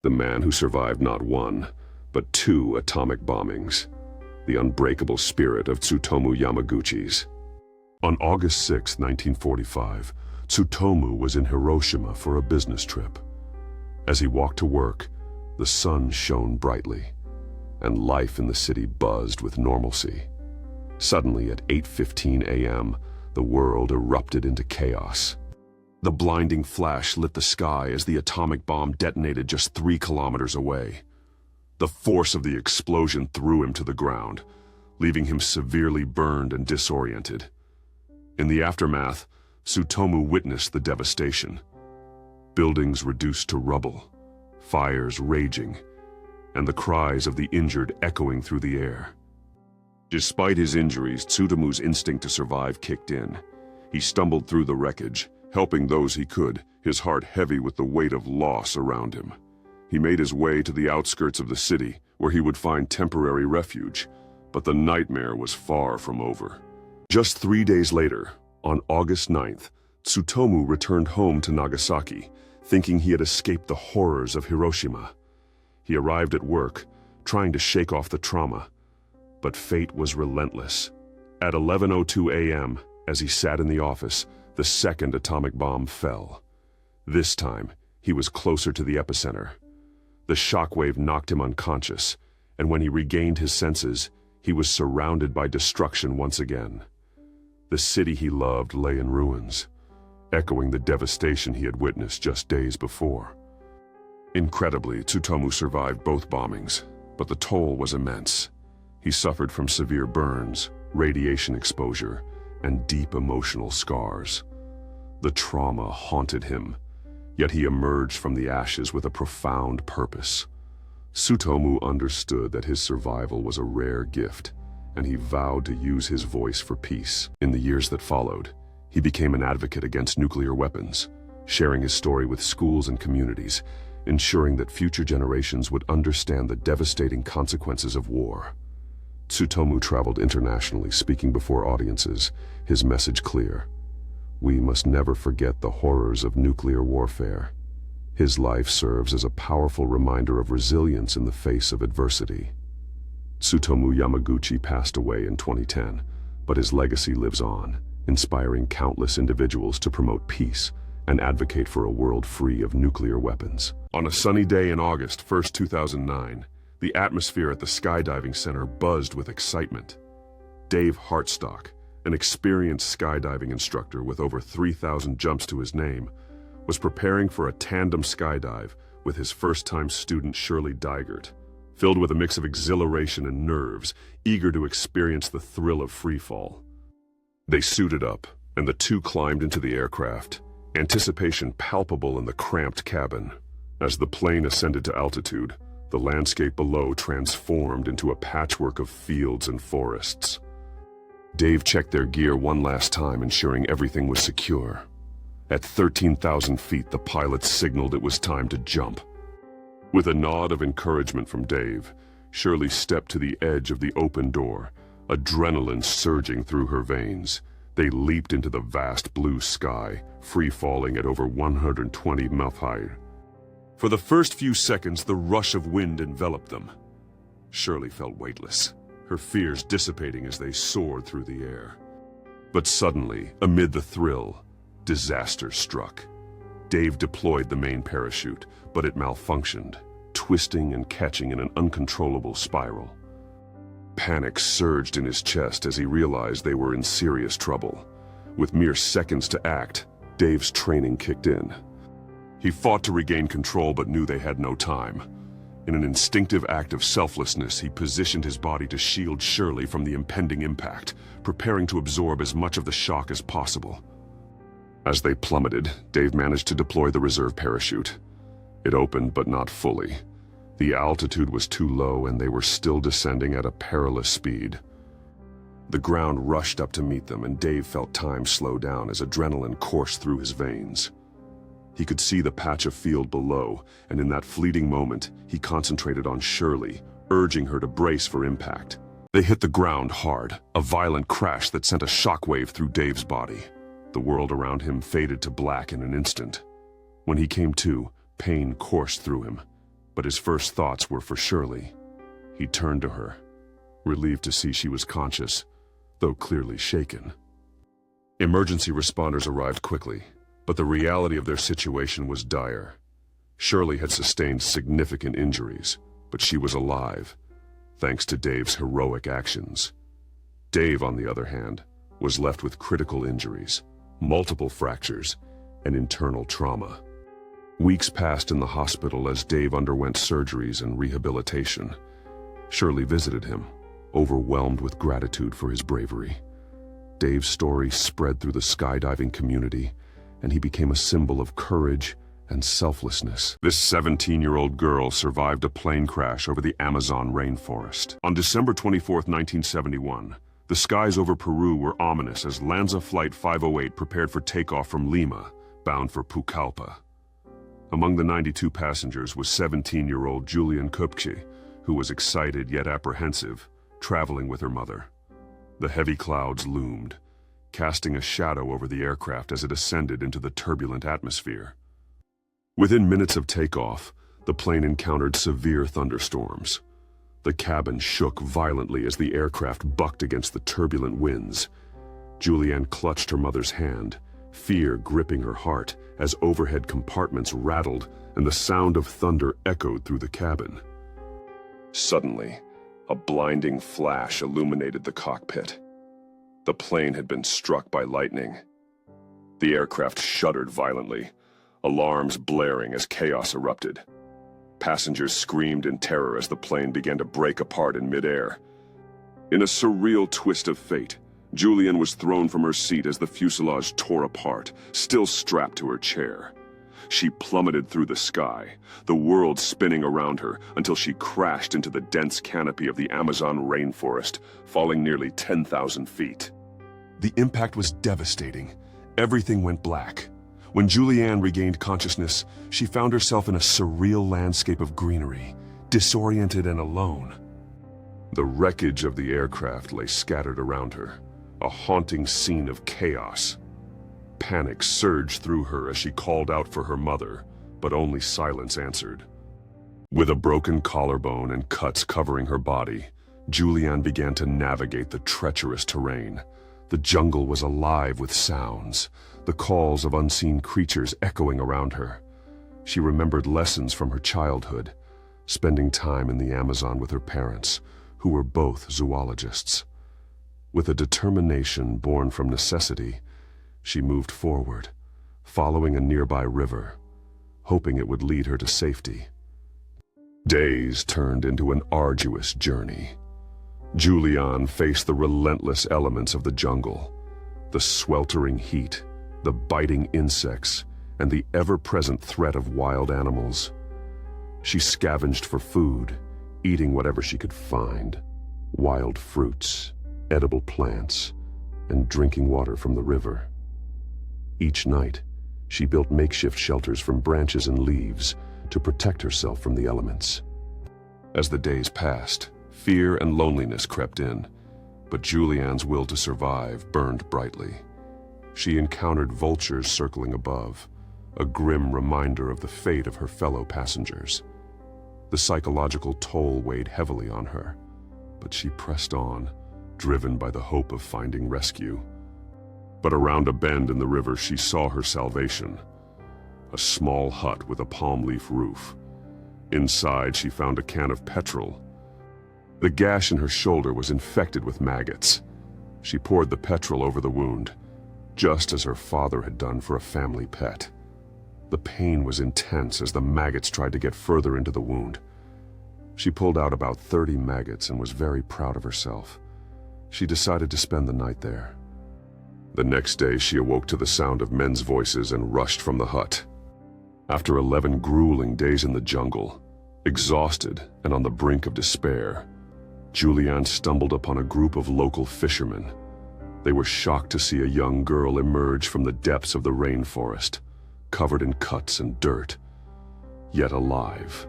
The man who survived not one, but two atomic bombings. The unbreakable spirit of Tsutomu Yamaguchi's. On August 6, 1945, Tsutomu was in Hiroshima for a business trip. As he walked to work, the sun shone brightly, and life in the city buzzed with normalcy. Suddenly, at 8:15 a.m., the world erupted into chaos. The blinding flash lit the sky as the atomic bomb detonated just 3 kilometers away. The force of the explosion threw him to the ground, leaving him severely burned and disoriented. In the aftermath, Tsutomu witnessed the devastation. Buildings reduced to rubble, fires raging, and the cries of the injured echoing through the air. Despite his injuries, Tsutomu's instinct to survive kicked in. He stumbled through the wreckage, helping those he could, his heart heavy with the weight of loss around him. He made his way to the outskirts of the city, where he would find temporary refuge, but the nightmare was far from over. Just 3 days later, on August 9th, Tsutomu returned home to Nagasaki, thinking he had escaped the horrors of Hiroshima. He arrived at work, trying to shake off the trauma, but fate was relentless. At 11:02 a.m., as he sat in the office, the second atomic bomb fell. This time, he was closer to the epicenter. The shockwave knocked him unconscious, and when he regained his senses, he was surrounded by destruction once again. The city he loved lay in ruins, echoing the devastation he had witnessed just days before. Incredibly, Tsutomu survived both bombings, but the toll was immense. He suffered from severe burns, radiation exposure, and deep emotional scars. The trauma haunted him, yet he emerged from the ashes with a profound purpose. Tsutomu understood that his survival was a rare gift, and he vowed to use his voice for peace. In the years that followed, he became an advocate against nuclear weapons, sharing his story with schools and communities, ensuring that future generations would understand the devastating consequences of war. Tsutomu traveled internationally, speaking before audiences, his message clear: we must never forget the horrors of nuclear warfare. His life serves as a powerful reminder of resilience in the face of adversity. Tsutomu Yamaguchi passed away in 2010, but his legacy lives on, inspiring countless individuals to promote peace and advocate for a world free of nuclear weapons. On a sunny day in August 1st, 2009, the atmosphere at the skydiving center buzzed with excitement. Dave Hartstock, an experienced skydiving instructor with over 3,000 jumps to his name, was preparing for a tandem skydive with his first-time student Shirley Dygert, filled with a mix of exhilaration and nerves, eager to experience the thrill of freefall. They suited up, and the two climbed into the aircraft, anticipation palpable in the cramped cabin. As the plane ascended to altitude, the landscape below transformed into a patchwork of fields and forests. Dave checked their gear one last time, ensuring everything was secure. At 13,000 feet, the pilots signaled it was time to jump. With a nod of encouragement from Dave, Shirley stepped to the edge of the open door, adrenaline surging through her veins. They leaped into the vast blue sky, free-falling at over 120 miles high. For the first few seconds, the rush of wind enveloped them. Shirley felt weightless, her fears dissipating as they soared through the air. But suddenly, amid the thrill, disaster struck. Dave deployed the main parachute, but it malfunctioned, twisting and catching in an uncontrollable spiral. Panic surged in his chest as he realized they were in serious trouble. With mere seconds to act, Dave's training kicked in. He fought to regain control but knew they had no time. In an instinctive act of selflessness, he positioned his body to shield Shirley from the impending impact, preparing to absorb as much of the shock as possible. As they plummeted, Dave managed to deploy the reserve parachute. It opened, but not fully. The altitude was too low and they were still descending at a perilous speed. The ground rushed up to meet them, and Dave felt time slow down as adrenaline coursed through his veins. He could see the patch of field below, and in that fleeting moment, he concentrated on Shirley, urging her to brace for impact. They hit the ground hard, a violent crash that sent a shockwave through Dave's body. The world around him faded to black in an instant. When he came to, pain coursed through him, But his first thoughts were for Shirley. He turned to her, relieved to see she was conscious, though clearly shaken. Emergency responders arrived quickly, but the reality of their situation was dire. Shirley had sustained significant injuries, but she was alive, thanks to Dave's heroic actions. Dave, on the other hand, was left with critical injuries, multiple fractures, and internal trauma. Weeks passed in the hospital as Dave underwent surgeries and rehabilitation. Shirley visited him, overwhelmed with gratitude for his bravery. Dave's story spread through the skydiving community, and he became a symbol of courage and selflessness. This 17-year-old girl survived a plane crash over the Amazon rainforest. On December 24, 1971, the skies over Peru were ominous as Lanza Flight 508 prepared for takeoff from Lima, bound for Pucallpa. Among the 92 passengers was 17-year-old Julian Kupchi, who was excited yet apprehensive, traveling with her mother. The heavy clouds loomed, casting a shadow over the aircraft as it ascended into the turbulent atmosphere. Within minutes of takeoff, the plane encountered severe thunderstorms. The cabin shook violently as the aircraft bucked against the turbulent winds. Julianne clutched her mother's hand, fear gripping her heart as overhead compartments rattled and the sound of thunder echoed through the cabin. Suddenly, a blinding flash illuminated the cockpit. The plane had been struck by lightning. The aircraft shuddered violently, alarms blaring as chaos erupted. Passengers screamed in terror as the plane began to break apart in midair. In a surreal twist of fate, Julian was thrown from her seat as the fuselage tore apart, still strapped to her chair. She plummeted through the sky, the world spinning around her until she crashed into the dense canopy of the Amazon rainforest, falling nearly 10,000 feet. The impact was devastating. Everything went black. When Julianne regained consciousness, she found herself in a surreal landscape of greenery, disoriented and alone. The wreckage of the aircraft lay scattered around her, a haunting scene of chaos. Panic surged through her as she called out for her mother, but only silence answered. With a broken collarbone and cuts covering her body, Julianne began to navigate the treacherous terrain. The jungle was alive with sounds, the calls of unseen creatures echoing around her. She remembered lessons from her childhood, spending time in the Amazon with her parents, who were both zoologists. With a determination born from necessity, she moved forward, following a nearby river, hoping it would lead her to safety. Days turned into an arduous journey. Julianne faced the relentless elements of the jungle, the sweltering heat, the biting insects, and the ever-present threat of wild animals. She scavenged for food, eating whatever she could find: wild fruits, edible plants, and drinking water from the river. Each night, she built makeshift shelters from branches and leaves to protect herself from the elements. As the days passed, fear and loneliness crept in, but Julianne's will to survive burned brightly. She encountered vultures circling above, a grim reminder of the fate of her fellow passengers. The psychological toll weighed heavily on her, but she pressed on, driven by the hope of finding rescue. But around a bend in the river, she saw her salvation: a small hut with a palm leaf roof. Inside, she found a can of petrol. The gash in her shoulder was infected with maggots. She poured the petrol over the wound, just as her father had done for a family pet. The pain was intense as the maggots tried to get further into the wound. She pulled out about 30 maggots and was very proud of herself. She decided to spend the night there. The next day, she awoke to the sound of men's voices and rushed from the hut. After 11 grueling days in the jungle, exhausted and on the brink of despair, Julianne stumbled upon a group of local fishermen. They were shocked to see a young girl emerge from the depths of the rainforest, covered in cuts and dirt, yet alive.